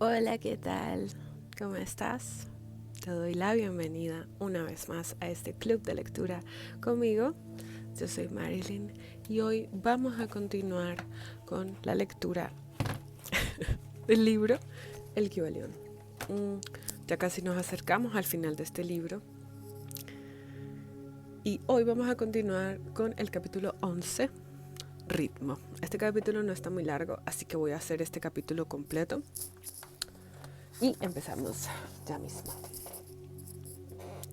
Hola, ¿qué tal? ¿Cómo estás? Te doy la bienvenida una vez más a este club de lectura conmigo. Yo soy Marilyn y hoy vamos a continuar con la lectura del libro El Kybalión. Ya casi nos acercamos al final de este libro y hoy vamos a continuar con el capítulo 11, Ritmo. Este capítulo no está muy largo, así que voy a hacer este capítulo completo. Y empezamos ya mismo.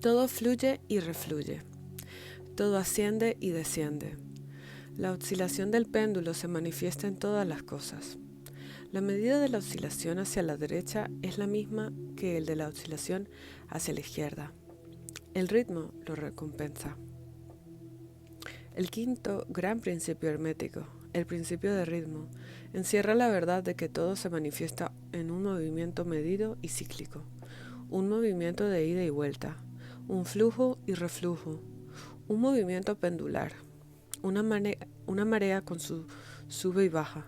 Todo fluye y refluye. Todo asciende y desciende. La oscilación del péndulo se manifiesta en todas las cosas. La medida de la oscilación hacia la derecha es la misma que el de la oscilación hacia la izquierda. El ritmo lo recompensa. El quinto gran principio hermético, el principio de ritmo, encierra la verdad de que todo se manifiesta en un movimiento medido y cíclico, un movimiento de ida y vuelta, un flujo y reflujo, un movimiento pendular, una marea con su sube y baja,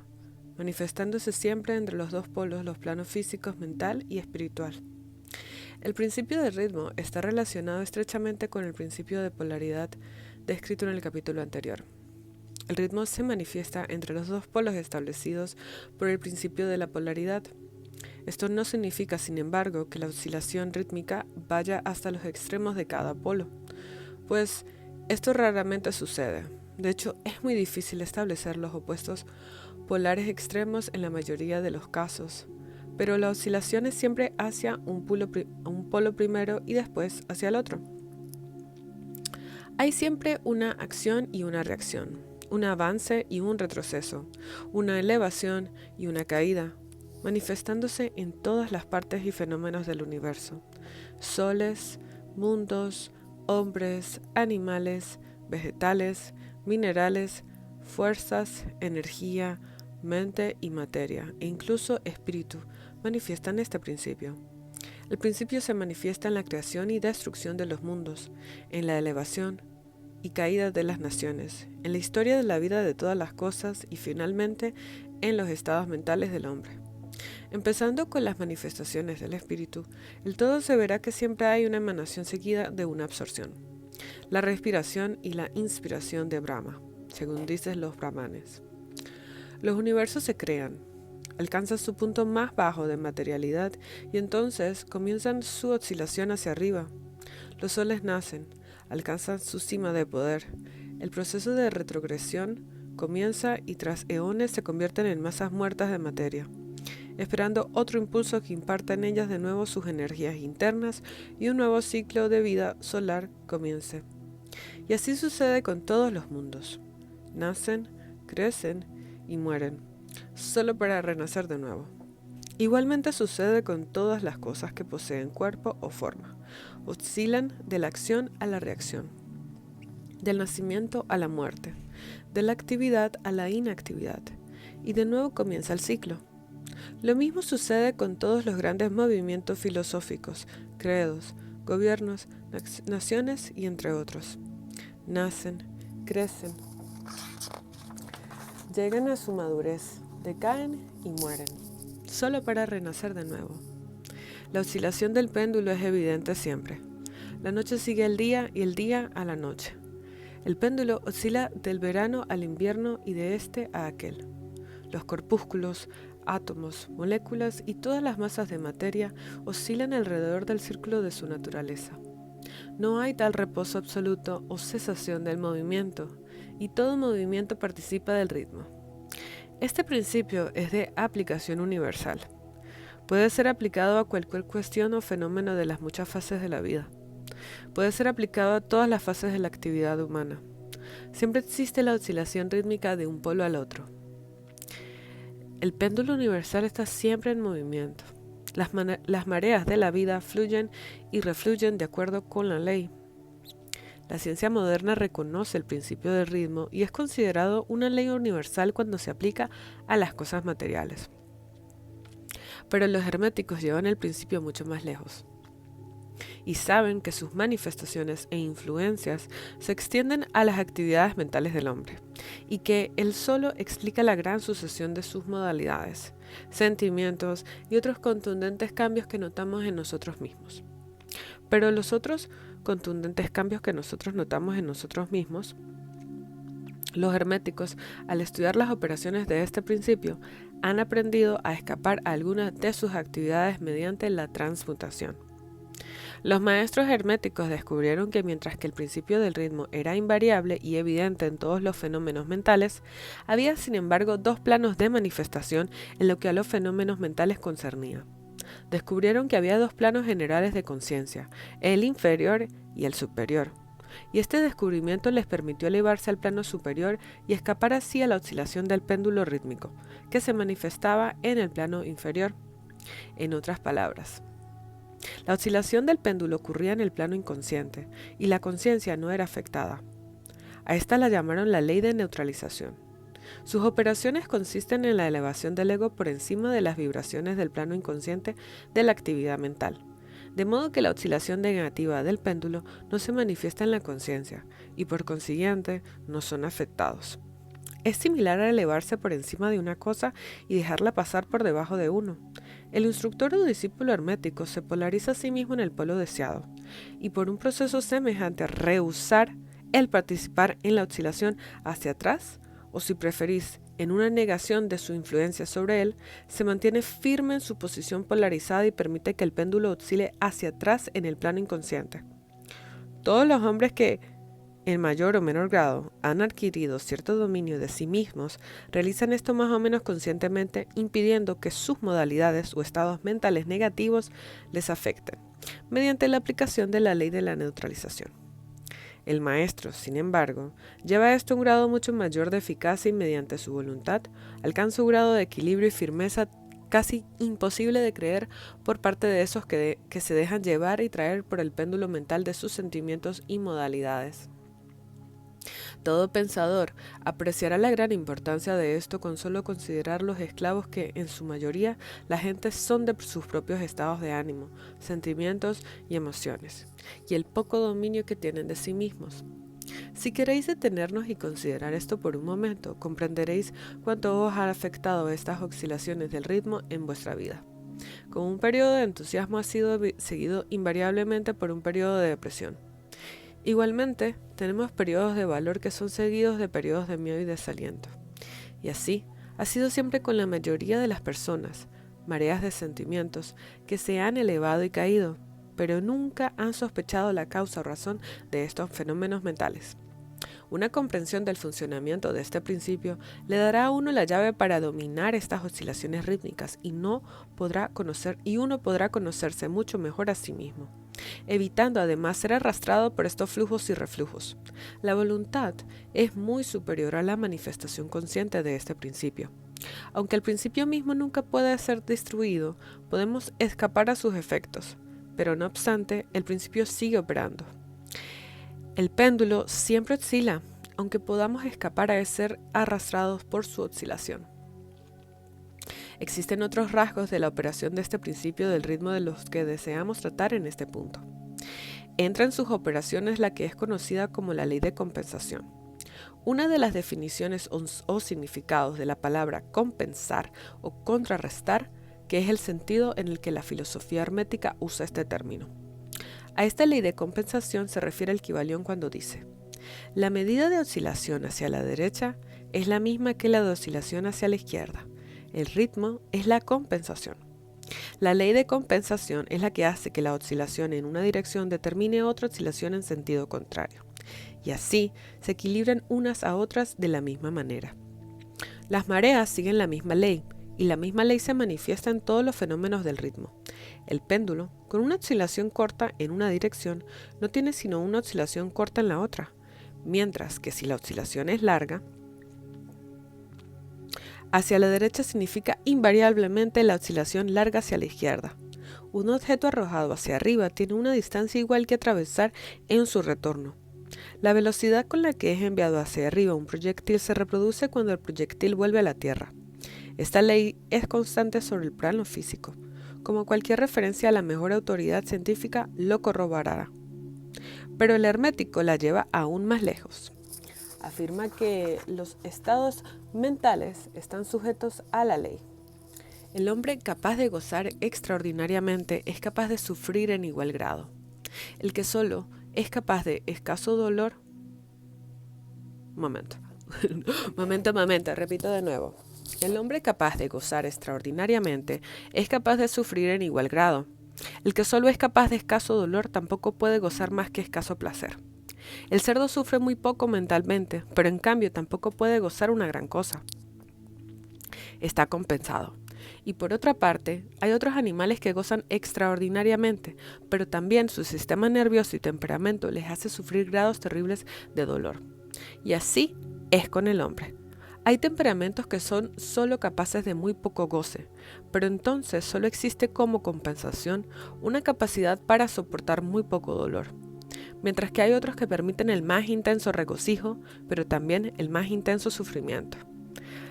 manifestándose siempre entre los dos polos, los planos físicos, mental y espiritual. El principio de ritmo está relacionado estrechamente con el principio de polaridad descrito en el capítulo anterior. El ritmo se manifiesta entre los dos polos establecidos por el principio de la polaridad. Esto no significa, sin embargo, que la oscilación rítmica vaya hasta los extremos de cada polo, pues esto raramente sucede. De hecho, es muy difícil establecer los opuestos polares extremos en la mayoría de los casos, pero la oscilación es siempre hacia un polo primero y después hacia el otro. Hay siempre una acción y una reacción, un avance y un retroceso, una elevación y una caída, manifestándose en todas las partes y fenómenos del universo: soles, mundos, hombres, animales, vegetales, minerales, fuerzas, energía, mente y materia, e incluso espíritu, manifiestan este principio. El principio se manifiesta en la creación y destrucción de los mundos, en la elevación y caída de las naciones, en la historia de la vida de todas las cosas y finalmente en los estados mentales del hombre. Empezando con las manifestaciones del espíritu, el todo se verá que siempre hay una emanación seguida de una absorción, la respiración y la inspiración de Brahma, según dicen los brahmanes. Los universos se crean, alcanzan su punto más bajo de materialidad y entonces comienzan su oscilación hacia arriba. Los soles nacen, alcanzan su cima de poder. El proceso de retrogresión comienza y tras eones se convierten en masas muertas de materia, esperando otro impulso que imparta en ellas de nuevo sus energías internas y un nuevo ciclo de vida solar comience. Y así sucede con todos los mundos. Nacen, crecen y mueren, solo para renacer de nuevo. Igualmente sucede con todas las cosas que poseen cuerpo o forma. Oscilan de la acción a la reacción, del nacimiento a la muerte, de la actividad a la inactividad, y de nuevo comienza el ciclo. Lo mismo sucede con todos los grandes movimientos filosóficos, credos, gobiernos, naciones y entre otros. Nacen, crecen, llegan a su madurez, decaen y mueren, solo para renacer de nuevo. La oscilación del péndulo es evidente siempre. La noche sigue al día y el día a la noche. El péndulo oscila del verano al invierno y de este a aquel. Los corpúsculos, átomos, moléculas y todas las masas de materia oscilan alrededor del círculo de su naturaleza. No hay tal reposo absoluto o cesación del movimiento, y todo movimiento participa del ritmo. Este principio es de aplicación universal. Puede ser aplicado a cualquier cuestión o fenómeno de las muchas fases de la vida. Puede ser aplicado a todas las fases de la actividad humana. Siempre existe la oscilación rítmica de un polo al otro. El péndulo universal está siempre en movimiento. Las mareas de la vida fluyen y refluyen de acuerdo con la ley. La ciencia moderna reconoce el principio del ritmo y es considerado una ley universal cuando se aplica a las cosas materiales. Pero los herméticos llevan el principio mucho más lejos y saben que sus manifestaciones e influencias se extienden a las actividades mentales del hombre y que él solo explica la gran sucesión de sus modalidades, sentimientos y otros contundentes cambios que notamos en nosotros mismos. Pero los otros contundentes cambios que nosotros notamos en nosotros mismos, los herméticos, al estudiar las operaciones de este principio, han aprendido a escapar a algunas de sus actividades mediante la transmutación. Los maestros herméticos descubrieron que mientras que el principio del ritmo era invariable y evidente en todos los fenómenos mentales, había sin embargo dos planos de manifestación en lo que a los fenómenos mentales concernía. Descubrieron que había dos planos generales de conciencia, el inferior y el superior, y este descubrimiento les permitió elevarse al plano superior y escapar así a la oscilación del péndulo rítmico, que se manifestaba en el plano inferior. En otras palabras, la oscilación del péndulo ocurría en el plano inconsciente, y la conciencia no era afectada. A esta la llamaron la ley de neutralización. Sus operaciones consisten en la elevación del ego por encima de las vibraciones del plano inconsciente de la actividad mental, de modo que la oscilación negativa del péndulo no se manifiesta en la conciencia, y por consiguiente no son afectados. Es similar a elevarse por encima de una cosa y dejarla pasar por debajo de uno. El instructor o discípulo hermético se polariza a sí mismo en el polo deseado, y por un proceso semejante rehusar el participar en la oscilación hacia atrás, o si preferís, en una negación de su influencia sobre él, se mantiene firme en su posición polarizada y permite que el péndulo oscile hacia atrás en el plano inconsciente. Todos los hombres que, en mayor o menor grado, han adquirido cierto dominio de sí mismos, realizan esto más o menos conscientemente, impidiendo que sus modalidades o estados mentales negativos les afecten, mediante la aplicación de la ley de la neutralización. El maestro, sin embargo, lleva esto a un grado mucho mayor de eficacia y mediante su voluntad alcanza un grado de equilibrio y firmeza casi imposible de creer por parte de esos que se dejan llevar y traer por el péndulo mental de sus sentimientos y modalidades. Todo pensador apreciará la gran importancia de esto con solo considerar los esclavos que, en su mayoría, la gente son de sus propios estados de ánimo, sentimientos y emociones, y el poco dominio que tienen de sí mismos. Si queréis detenernos y considerar esto por un momento, comprenderéis cuánto os ha afectado estas oscilaciones del ritmo en vuestra vida. Como un periodo de entusiasmo ha sido seguido invariablemente por un periodo de depresión. Igualmente, tenemos periodos de valor que son seguidos de periodos de miedo y desaliento. Y así, ha sido siempre con la mayoría de las personas, mareas de sentimientos que se han elevado y caído, pero nunca han sospechado la causa o razón de estos fenómenos mentales. Una comprensión del funcionamiento de este principio le dará a uno la llave para dominar estas oscilaciones rítmicas y uno podrá conocerse mucho mejor a sí mismo, evitando además ser arrastrado por estos flujos y reflujos. La voluntad es muy superior a la manifestación consciente de este principio. Aunque el principio mismo nunca puede ser destruido, podemos escapar a sus efectos, pero no obstante, el principio sigue operando. El péndulo siempre oscila, aunque podamos escapar a ser arrastrados por su oscilación. Existen otros rasgos de la operación de este principio del ritmo de los que deseamos tratar en este punto. Entra en sus operaciones la que es conocida como la ley de compensación. Una de las definiciones o significados de la palabra compensar o contrarrestar, que es el sentido en el que la filosofía hermética usa este término. A esta ley de compensación se refiere el Kybalión cuando dice: la medida de oscilación hacia la derecha es la misma que la de oscilación hacia la izquierda. El ritmo es la compensación. La ley de compensación es la que hace que la oscilación en una dirección determine otra oscilación en sentido contrario, y así se equilibran unas a otras de la misma manera. Las mareas siguen la misma ley, y la misma ley se manifiesta en todos los fenómenos del ritmo. El péndulo, con una oscilación corta en una dirección, no tiene sino una oscilación corta en la otra, mientras que si la oscilación es larga, hacia la derecha significa invariablemente la oscilación larga hacia la izquierda. Un objeto arrojado hacia arriba tiene una distancia igual que atravesar en su retorno. La velocidad con la que es enviado hacia arriba un proyectil se reproduce cuando el proyectil vuelve a la Tierra. Esta ley es constante sobre el plano físico. Como cualquier referencia a la mejor autoridad científica lo corroborará. Pero el hermético la lleva aún más lejos. Afirma que los estados mentales están sujetos a la ley. El hombre capaz de gozar extraordinariamente es capaz de sufrir en igual grado. El que solo es capaz de escaso dolor... Momento. Momento, repito de nuevo. El hombre capaz de gozar extraordinariamente es capaz de sufrir en igual grado. El que solo es capaz de escaso dolor tampoco puede gozar más que escaso placer. El cerdo sufre muy poco mentalmente, pero en cambio tampoco puede gozar una gran cosa. Está compensado. Y por otra parte, hay otros animales que gozan extraordinariamente, pero también su sistema nervioso y temperamento les hace sufrir grados terribles de dolor. Y así es con el hombre. Hay temperamentos que son solo capaces de muy poco goce, pero entonces solo existe como compensación una capacidad para soportar muy poco dolor. Mientras que hay otros que permiten el más intenso regocijo, pero también el más intenso sufrimiento.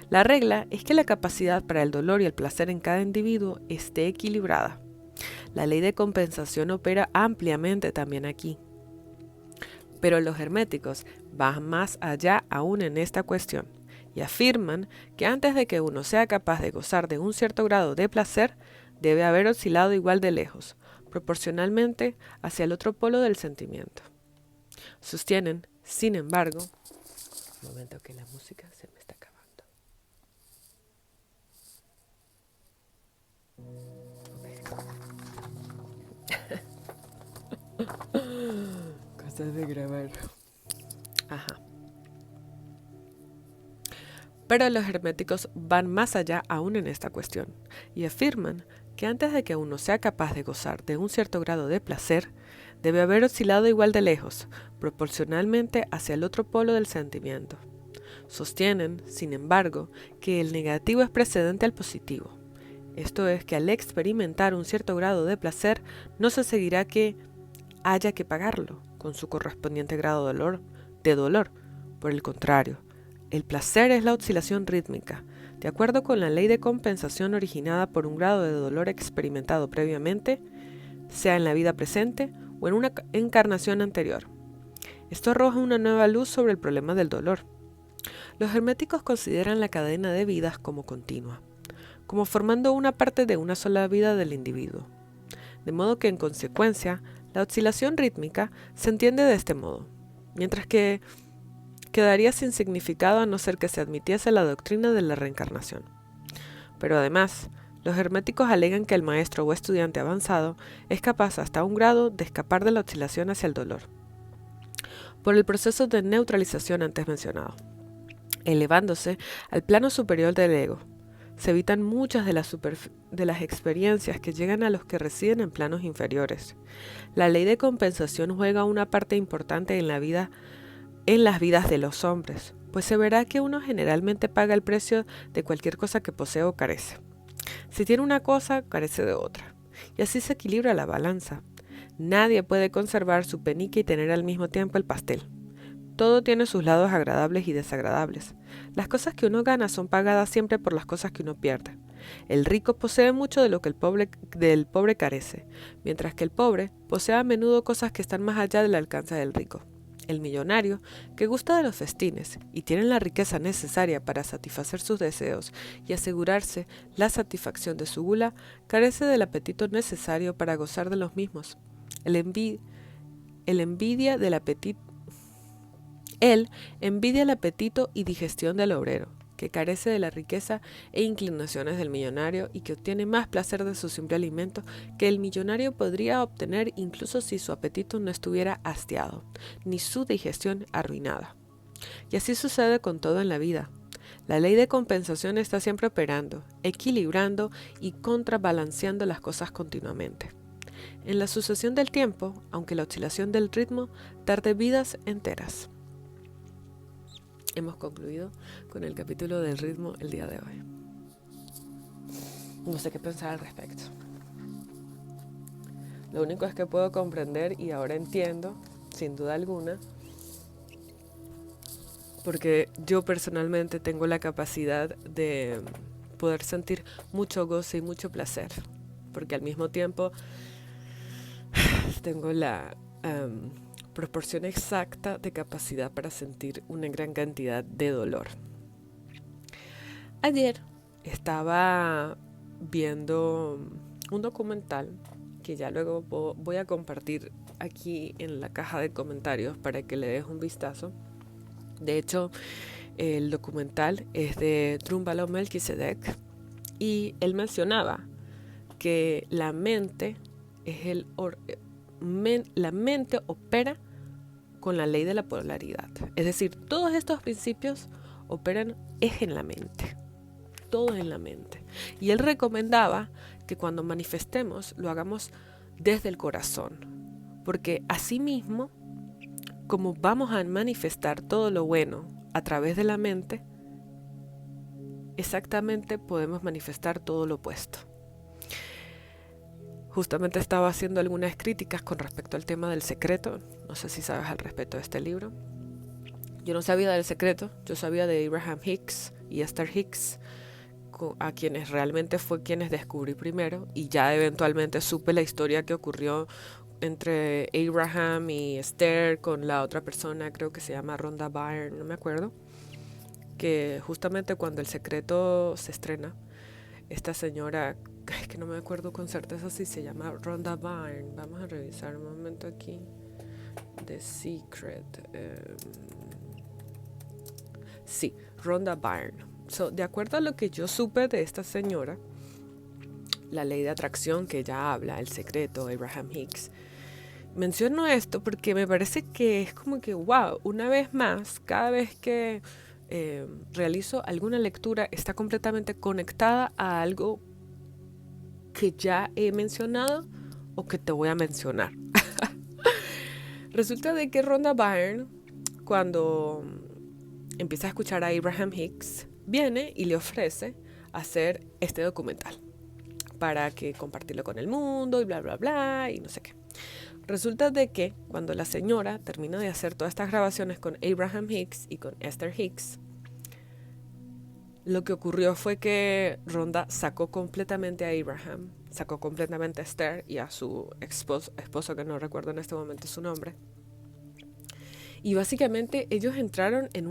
La regla es que la capacidad para el dolor y el placer en cada individuo esté equilibrada. La ley de compensación opera ampliamente también aquí. Pero los herméticos van más allá aún en esta cuestión y afirman que antes de que uno sea capaz de gozar de un cierto grado de placer, debe haber oscilado igual de lejos, proporcionalmente hacia el otro polo del sentimiento. Sostienen, sin embargo, un momento que la música se me está acabando. Cosas de grabar. Ajá. Pero los herméticos van más allá aún en esta cuestión y afirman que antes de que uno sea capaz de gozar de un cierto grado de placer, debe haber oscilado igual de lejos, proporcionalmente hacia el otro polo del sentimiento. Sostienen, sin embargo, que el negativo es precedente al positivo. Esto es que al experimentar un cierto grado de placer, no se seguirá que haya que pagarlo con su correspondiente grado de dolor. Por el contrario, el placer es la oscilación rítmica, de acuerdo con la ley de compensación originada por un grado de dolor experimentado previamente, sea en la vida presente o en una encarnación anterior. Esto arroja una nueva luz sobre el problema del dolor. Los herméticos consideran la cadena de vidas como continua, como formando una parte de una sola vida del individuo. De modo que, en consecuencia, la oscilación rítmica se entiende de este modo, mientras que quedaría sin significado a no ser que se admitiese la doctrina de la reencarnación. Pero además, los herméticos alegan que el maestro o estudiante avanzado es capaz hasta un grado de escapar de la oscilación hacia el dolor, por el proceso de neutralización antes mencionado, elevándose al plano superior del ego. Se evitan muchas de las experiencias que llegan a los que residen en planos inferiores. La ley de compensación juega una parte importante en las vidas de los hombres, pues se verá que uno generalmente paga el precio de cualquier cosa que posee o carece. Si tiene una cosa, carece de otra, y así se equilibra la balanza. Nadie puede conservar su penique y tener al mismo tiempo el pastel. Todo tiene sus lados agradables y desagradables. Las cosas que uno gana son pagadas siempre por las cosas que uno pierde. El rico posee mucho de lo que del pobre carece, mientras que el pobre posee a menudo cosas que están más allá del alcance del rico. El millonario, que gusta de los festines y tiene la riqueza necesaria para satisfacer sus deseos y asegurarse la satisfacción de su gula, carece del apetito necesario para gozar de los mismos. Él envidia el apetito y digestión del obrero, que carece de la riqueza e inclinaciones del millonario y que obtiene más placer de su simple alimento que el millonario podría obtener incluso si su apetito no estuviera hastiado, ni su digestión arruinada. Y así sucede con todo en la vida. La ley de compensación está siempre operando, equilibrando y contrabalanceando las cosas continuamente. En la sucesión del tiempo, aunque la oscilación del ritmo tarde vidas enteras. Hemos concluido con el capítulo del ritmo el día de hoy. No sé qué pensar al respecto. Lo único es que puedo comprender y ahora entiendo, sin duda alguna, porque yo personalmente tengo la capacidad de poder sentir mucho goce y mucho placer, porque al mismo tiempo tengo la proporción exacta de capacidad para sentir una gran cantidad de dolor. Ayer estaba viendo un documental que ya luego voy a compartir aquí en la caja de comentarios para que le des un vistazo. De hecho, el documental es de Drunvalo Melchizedek y él mencionaba que la mente la mente opera con la ley de la polaridad. Es decir, todos estos principios operan en la mente. Todo en la mente. Y él recomendaba que cuando manifestemos lo hagamos desde el corazón. Porque asimismo, como vamos a manifestar todo lo bueno a través de la mente, exactamente podemos manifestar todo lo opuesto. Justamente estaba haciendo algunas críticas con respecto al tema del secreto. No sé si sabes al respecto de este libro. Yo no sabía del secreto, yo sabía de Abraham Hicks y Esther Hicks, a quienes realmente fue quienes descubrí primero, y ya eventualmente supe la historia que ocurrió entre Abraham y Esther con la otra persona, creo que se llama Rhonda Byrne, no me acuerdo, que justamente cuando El Secreto se estrena, esta señora, es que no me acuerdo con certeza si se llama Rhonda Byrne, vamos a revisar un momento aquí, The Secret, sí, Rhonda Byrne. De acuerdo a lo que yo supe de esta señora, la ley de atracción que ella habla, El Secreto, Abraham Hicks, menciono esto porque me parece que es como que, wow, una vez más, cada vez que realizo alguna lectura está completamente conectada a algo que ya he mencionado o que te voy a mencionar. Resulta de que Rhonda Byrne, cuando empieza a escuchar a Abraham Hicks, viene y le ofrece hacer este documental para que compartirlo con el mundo y bla bla bla y no sé qué. Resulta de que cuando la señora termina de hacer todas estas grabaciones con Abraham Hicks y con Esther Hicks, lo que ocurrió fue que Rhonda sacó completamente a Abraham, sacó completamente a Esther y a su esposo, que no recuerdo en este momento su nombre. Y básicamente ellos entraron en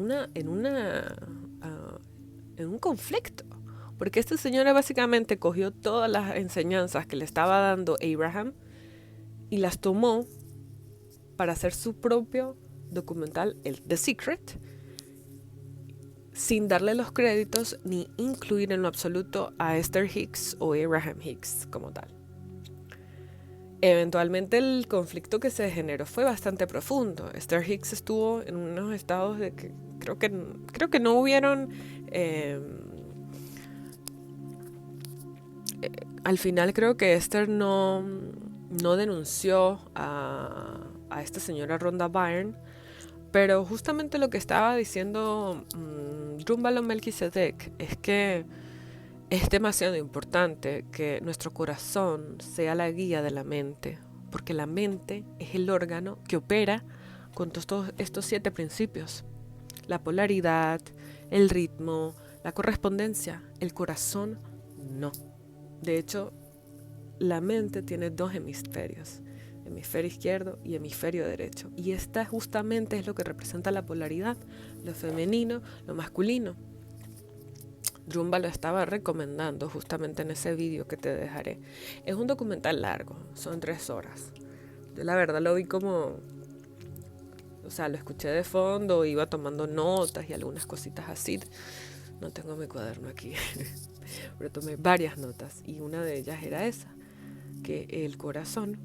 un conflicto, porque esta señora básicamente cogió todas las enseñanzas que le estaba dando Abraham y las tomó para hacer su propio documental, el The Secret, sin darle los créditos ni incluir en lo absoluto a Esther Hicks o Abraham Hicks como tal. Eventualmente el conflicto que se generó fue bastante profundo. Esther Hicks estuvo en unos estados de que creo que no hubieron al final creo que Esther no denunció a esta señora Rhonda Byrne, pero justamente lo que estaba diciendo Drunvalo Melchizedek es que es demasiado importante que nuestro corazón sea la guía de la mente, porque la mente es el órgano que opera con todos estos 7 principios: la polaridad, el ritmo, la correspondencia. El corazón no. De hecho, la mente tiene 2 hemisferios, hemisferio izquierdo y hemisferio derecho, y esta justamente es lo que representa la polaridad, lo femenino, lo masculino. Drunvalo lo estaba recomendando justamente en ese vídeo que te dejaré. Es un documental largo, son 3 horas. Yo la verdad lo vi como, o sea, lo escuché de fondo, iba tomando notas y algunas cositas así. No tengo mi cuaderno aquí, pero tomé varias notas y una de ellas era esa, que el corazón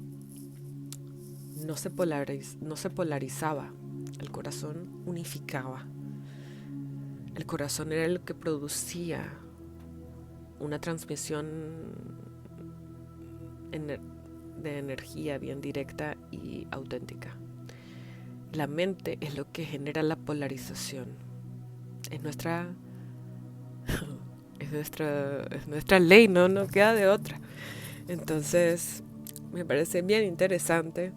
no se polarizaba, el corazón unificaba. El corazón era el que producía una transmisión de energía bien directa y auténtica. La mente es lo que genera la polarización. Es nuestra ley, no queda de otra. Entonces, me parece bien interesante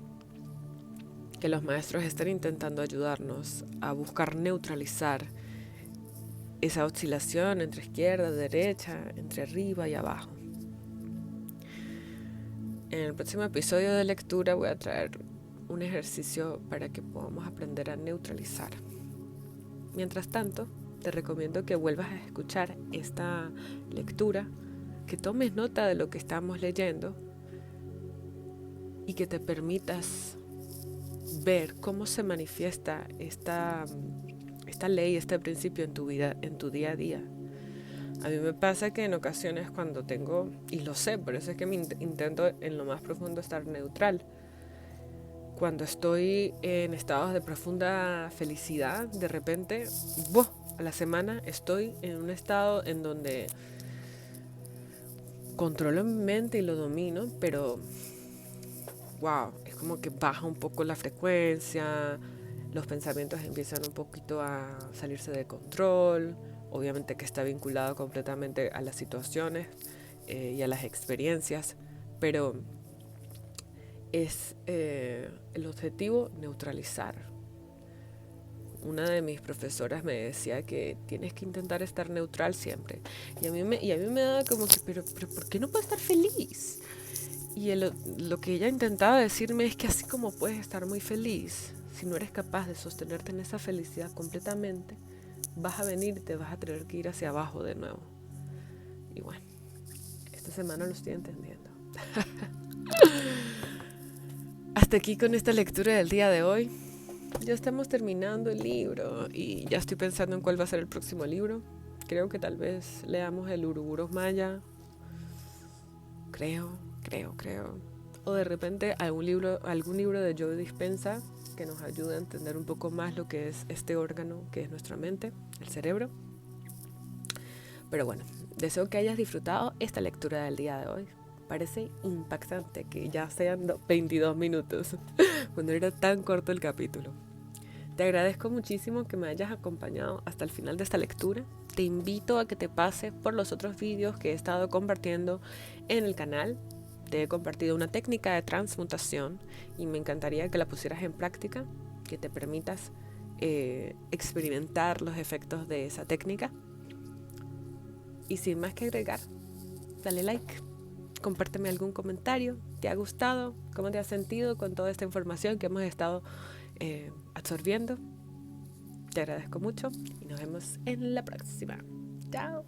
que los maestros estén intentando ayudarnos a buscar neutralizar esa oscilación entre izquierda, derecha, entre arriba y abajo. En el próximo episodio de lectura voy a traer un ejercicio para que podamos aprender a neutralizar. Mientras tanto, te recomiendo que vuelvas a escuchar esta lectura que tomes nota de lo que estamos leyendo y que te permitas ver cómo se manifiesta esta ley, este principio en tu vida, en tu día a día. A mí me pasa que en ocasiones cuando tengo, y lo sé, por eso es que me intento en lo más profundo estar neutral. Cuando estoy en estados de profunda felicidad, de repente, a la semana estoy en un estado en donde controlo mi mente y lo domino, pero es como que baja un poco la frecuencia, los pensamientos empiezan un poquito a salirse de control, obviamente que está vinculado completamente a las situaciones y a las experiencias, pero es el objetivo neutralizar. Una de mis profesoras me decía que tienes que intentar estar neutral siempre, y a mí me daba como que, pero ¿por qué no puedo estar feliz? Y lo que ella intentaba decirme es que así como puedes estar muy feliz, si no eres capaz de sostenerte en esa felicidad completamente, vas a tener que ir hacia abajo de nuevo. Y bueno, esta semana lo estoy entendiendo. Hasta aquí con esta lectura del día de hoy. Ya estamos terminando el libro y ya estoy pensando en cuál va a ser el próximo libro. Creo que tal vez leamos el Uruburos Maya. Creo. O de repente algún libro de Joe Dispenza que nos ayude a entender un poco más lo que es este órgano que es nuestra mente, el cerebro. Pero bueno, deseo que hayas disfrutado esta lectura del día de hoy. Parece impactante que ya sean 22 minutos, cuando era tan corto el capítulo. Te agradezco muchísimo que me hayas acompañado hasta el final de esta lectura. Te invito a que te pases por los otros vídeos que he estado compartiendo en el canal. Te he compartido una técnica de transmutación y me encantaría que la pusieras en práctica, que te permitas experimentar los efectos de esa técnica. Y sin más que agregar, dale like, compárteme algún comentario. ¿Te ha gustado? ¿Cómo te has sentido con toda esta información que hemos estado absorbiendo? Te agradezco mucho y nos vemos en la próxima. Chao.